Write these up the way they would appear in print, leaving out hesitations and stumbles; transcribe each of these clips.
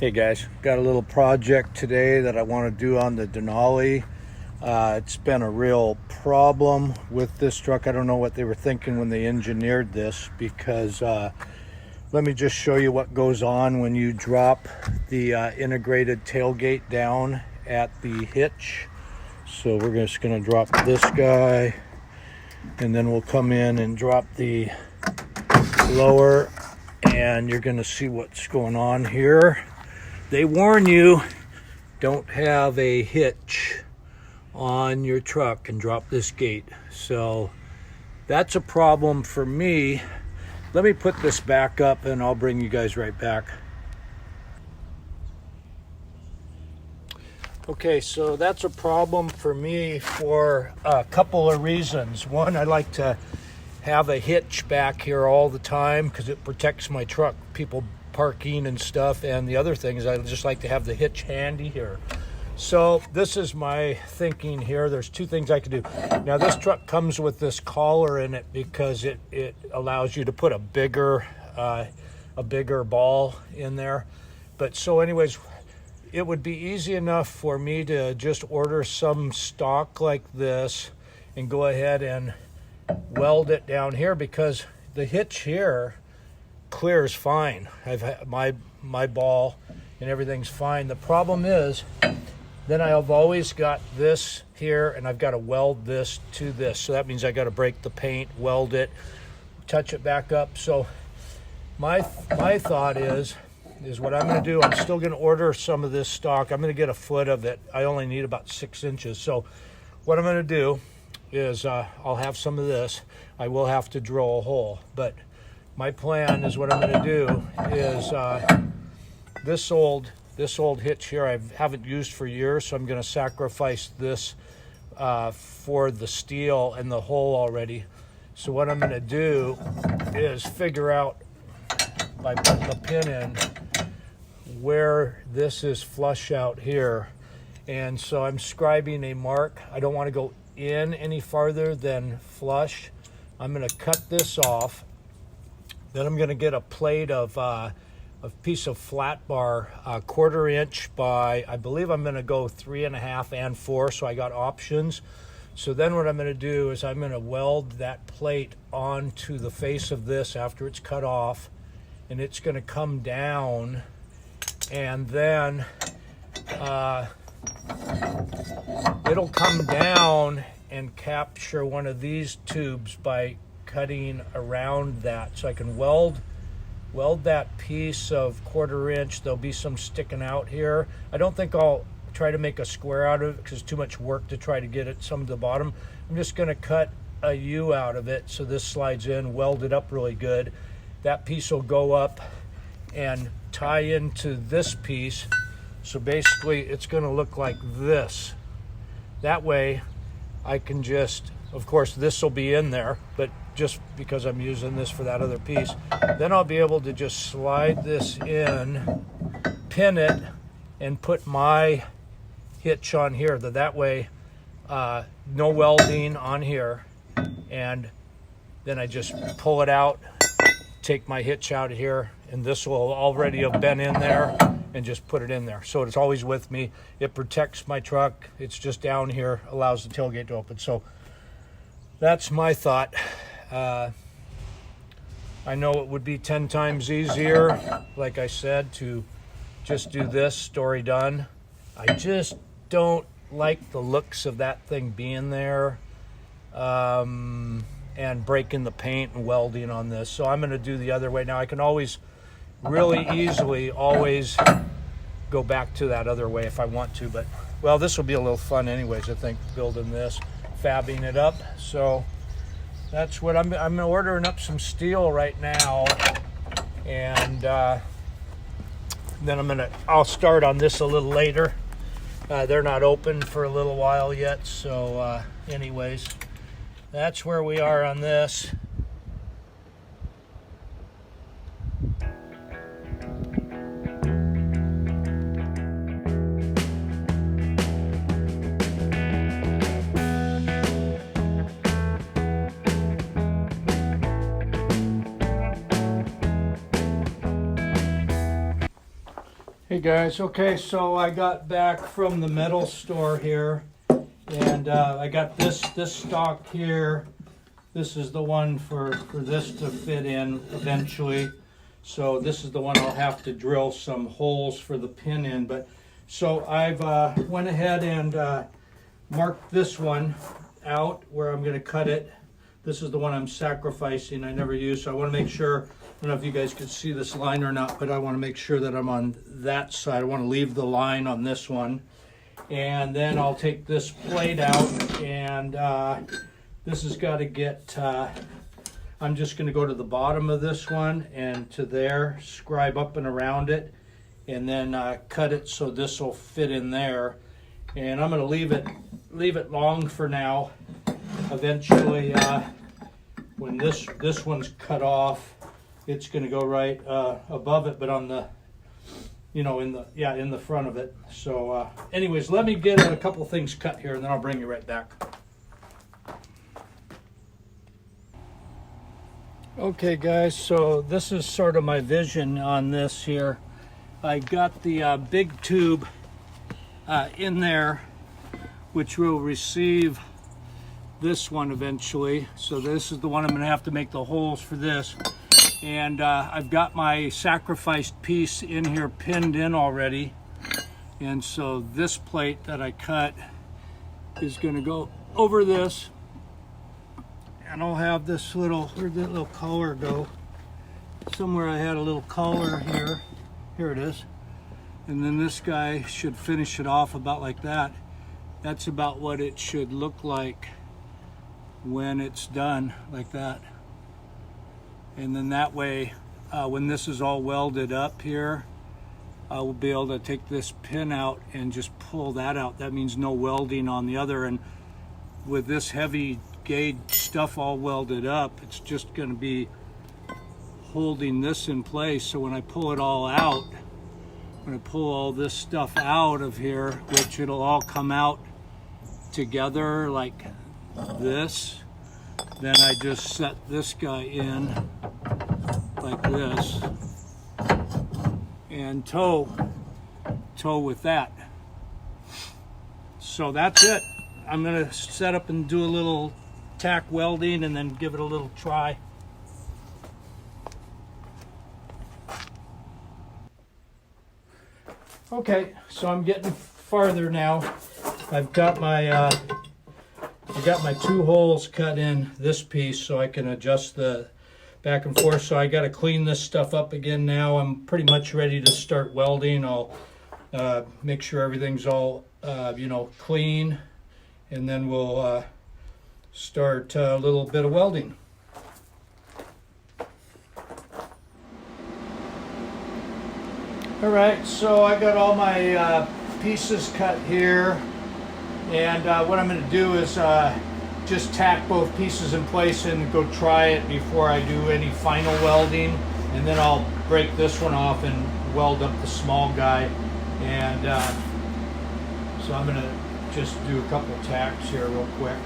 Hey guys, got a little project today that I want to do on the Denali. It's been a real problem with this truck. I don't know what they were thinking when they engineered this, because let me just show you what goes on when you drop the integrated tailgate down at the hitch. So we're just going to drop this guy, and then we'll come in and drop the lower, and you're going to see what's going on here. They warn you, don't have a hitch on your truck and drop this gate. So that's a problem for me. Let me put this back up and I'll bring you guys right back. Okay, so that's a problem for me for a couple of reasons. One, I like to have a hitch back here all the time because it protects my truck, people parking and stuff. And the other thing is I just like to have the hitch handy here. So this is my thinking here. There's two things I can do. Now this truck comes with this collar in it because it allows you to put a bigger ball in there. But so anyways, it would be easy enough for me to just order some stock like this and go ahead and weld it down here, because the hitch here clears fine. I've had my ball and everything's fine. The problem is then I've always got this here and I've got to weld this to this. So that means I got to break the paint, weld it, touch it back up. So my thought is what I'm going to do, I'm still going to order some of this stock. I'm going to get a foot of it. I only need about 6 inches. So what I'm going to do is I'll have some of this. I will have to drill a hole, but my plan is what I'm going to do is this old hitch here I haven't used for years, so I'm going to sacrifice this for the steel and the hole already. So what I'm going to do is figure out by putting the pin in where this is flush out here, and so I'm scribing a mark. I don't want to go in any farther than flush. I'm going to cut this off. Then I'm going to get a plate of a piece of flat bar, 1/4 inch by, I believe I'm going to go 3.5 and 4, so I got options. So then what I'm going to do is I'm going to weld that plate onto the face of this after it's cut off, and it's going to come down, and then it'll come down and capture one of these tubes by cutting around that, so I can weld that piece of 1/4 inch. There'll be some sticking out here. I don't think I'll try to make a square out of it because it's too much work to try to get it some to the bottom. I'm just going to cut a U out of it so this slides in, weld it up really good. That piece will go up and tie into this piece. So basically it's going to look like this. That way I can just, of course this will be in there, but just because I'm using this for that other piece, then I'll be able to just slide this in, pin it, and put my hitch on here. That way no welding on here, and then I just pull it out, take my hitch out of here, and this will already have been in there, and just put it in there. So it's always with me. It protects my truck. It's just down here, allows the tailgate to open. So that's my thought. I know it would be 10 times easier, like I said, to just do this, story done. I just don't like the looks of that thing being there and breaking the paint and welding on this. So I'm going to do the other way. Now I can always really easily always go back to that other way if I want to, but well, this will be a little fun anyways, I think, building this, fabbing it up. So that's what I'm ordering up some steel right now, and then I'll start on this a little later. They're not open for a little while yet, so anyways, that's where we are on this. Hey guys, okay, so I got back from the metal store here, and I got this stock here. This is the one for this to fit in eventually. So this is the one I'll have to drill some holes for the pin in. But so I've went ahead and marked this one out where I'm going to cut it. This is the one I'm sacrificing. I never use, so I want to make sure. I don't know if you guys could see this line or not, but I want to make sure that I'm on that side. I want to leave the line on this one. And then I'll take this plate out, and this has got to get, I'm just going to go to the bottom of this one and to there, scribe up and around it, and then cut it so this will fit in there. And I'm going to leave it long for now. Eventually, when this one's cut off, it's going to go right above it, but on the, you know, in the front of it. So anyways, let me get a couple things cut here, and then I'll bring you right back. Okay guys, so this is sort of my vision on this here. I got the big tube in there, which will receive this one eventually. So this is the one I'm going to have to make the holes for this. And I've got my sacrificed piece in here pinned in already. And so this plate that I cut is going to go over this. And I'll have this little, where'd that little collar go? Somewhere I had a little collar here. Here it is. And then this guy should finish it off about like that. That's about what it should look like when it's done, like that. And then that way, when this is all welded up here, I will be able to take this pin out and just pull that out. That means no welding on the other. And with this heavy gauge stuff all welded up, it's just going to be holding this in place. So when I pull it all out, when I pull all this stuff out of here, which it'll all come out together like this, then I just set this guy in like this and tow with that. So that's it. I'm going to set up and do a little tack welding and then give it a little try. Okay, so I'm getting farther now. I've got my two holes cut in this piece so I can adjust the back and forth. So I got to clean this stuff up again now. I'm pretty much ready to start welding. I'll make sure everything's all clean, and then we'll start a little bit of welding. All right, so I got all my pieces cut here, and what I'm going to do is just tack both pieces in place and go try it before I do any final welding, and then I'll break this one off and weld up the small guy. And so I'm going to just do a couple tacks here real quick.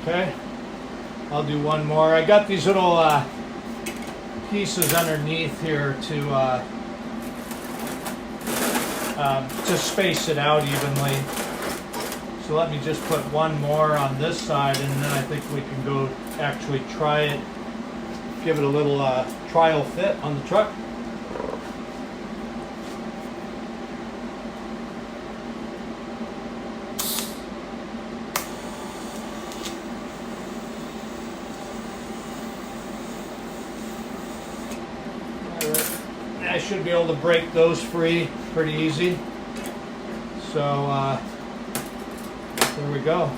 Okay, I'll do one more. I got these little pieces underneath here to space it out evenly. So let me just put one more on this side, and then I think we can go actually try it, give it a little trial fit on the truck. I should be able to break those free pretty easy. So there we go.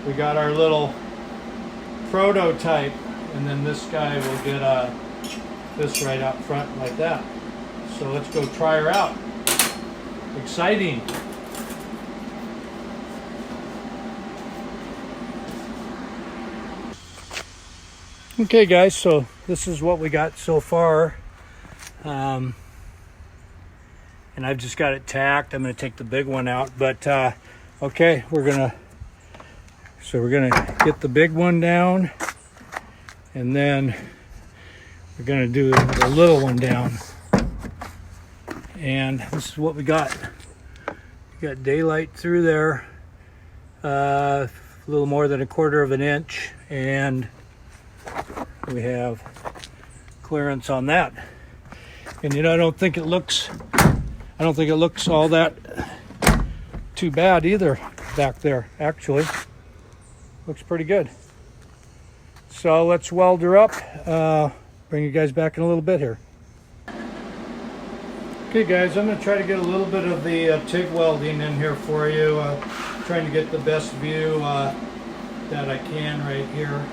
We got our little prototype, and then this guy will get this right out front like that. So let's go try her out. Exciting. Okay guys, so this is what we got so far. And I've just got it tacked. I'm going to take the big one out, but okay, we're gonna get the big one down, and then we're gonna do the little one down. And this is what we got. We got daylight through there, a little more than 1/4 of an inch, and we have clearance on that. And you know, I don't think it looks all that too bad either back there. Actually, looks pretty good. So let's weld her up. Bring you guys back in a little bit here. Okay guys, I'm going to try to get a little bit of the TIG welding in here for you. Trying to get the best view that I can right here.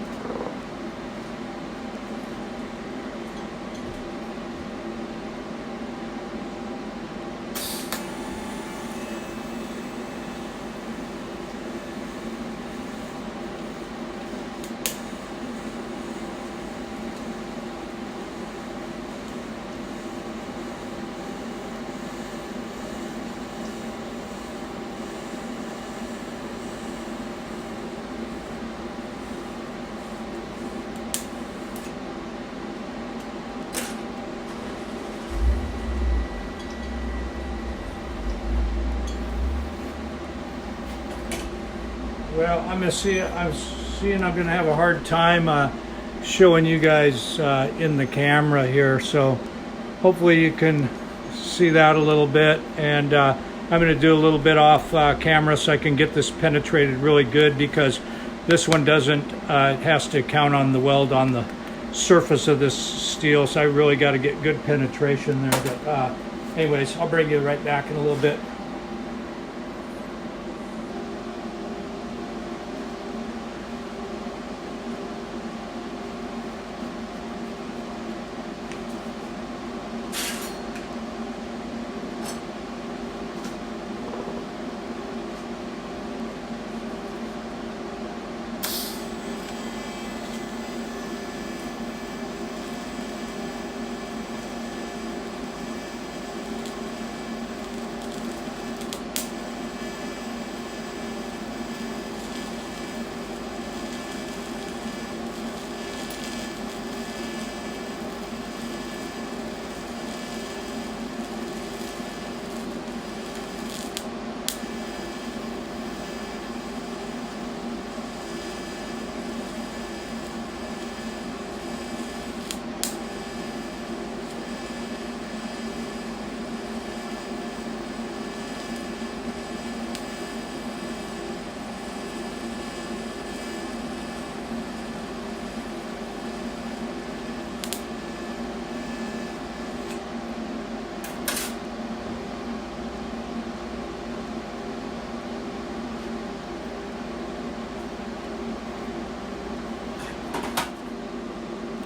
Well, I'm seeing I'm going to have a hard time showing you guys in the camera here, so hopefully you can see that a little bit. And I'm going to do a little bit off camera so I can get this penetrated really good, because this one doesn't, it has to count on the weld on the surface of this steel, so I really got to get good penetration there. But anyways, I'll bring you right back in a little bit.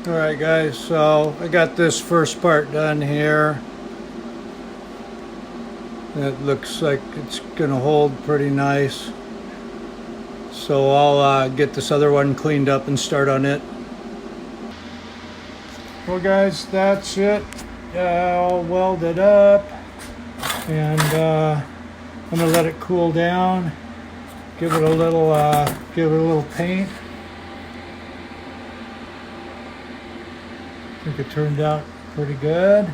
Alright guys, so I got this first part done here. It looks like it's going to hold pretty nice. So I'll get this other one cleaned up and start on it. Well guys, that's it. I'll weld it up, and I'm going to let it cool down. Give it a little paint. I think it turned out pretty good,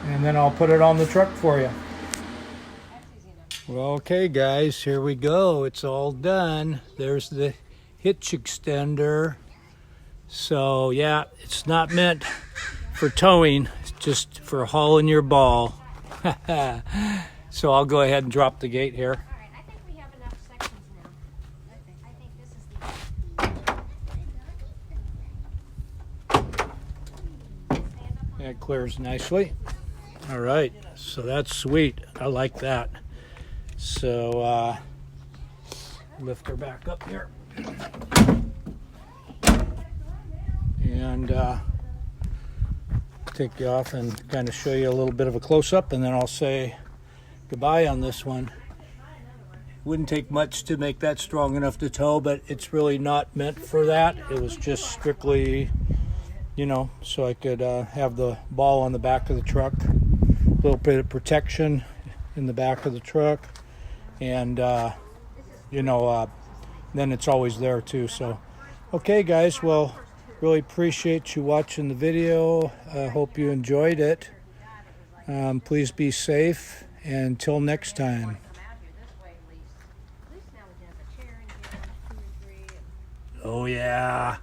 and then I'll put it on the truck for you. Well, okay guys, here we go. It's all done. There's the hitch extender. So yeah, it's not meant for towing, it's just for hauling your ball. So I'll go ahead and drop the gate here. It clears nicely. All right, so that's sweet. I like that. So lift her back up here, and take you off and kind of show you a little bit of a close-up, and then I'll say goodbye on this one. Wouldn't take much to make that strong enough to tow, but it's really not meant for that. It was just strictly, you know, so I could have the ball on the back of the truck, a little bit of protection in the back of the truck, and you know, then it's always there too. So okay guys, well, really appreciate you watching the video. I hope you enjoyed it. Please be safe, and until next time. Oh yeah.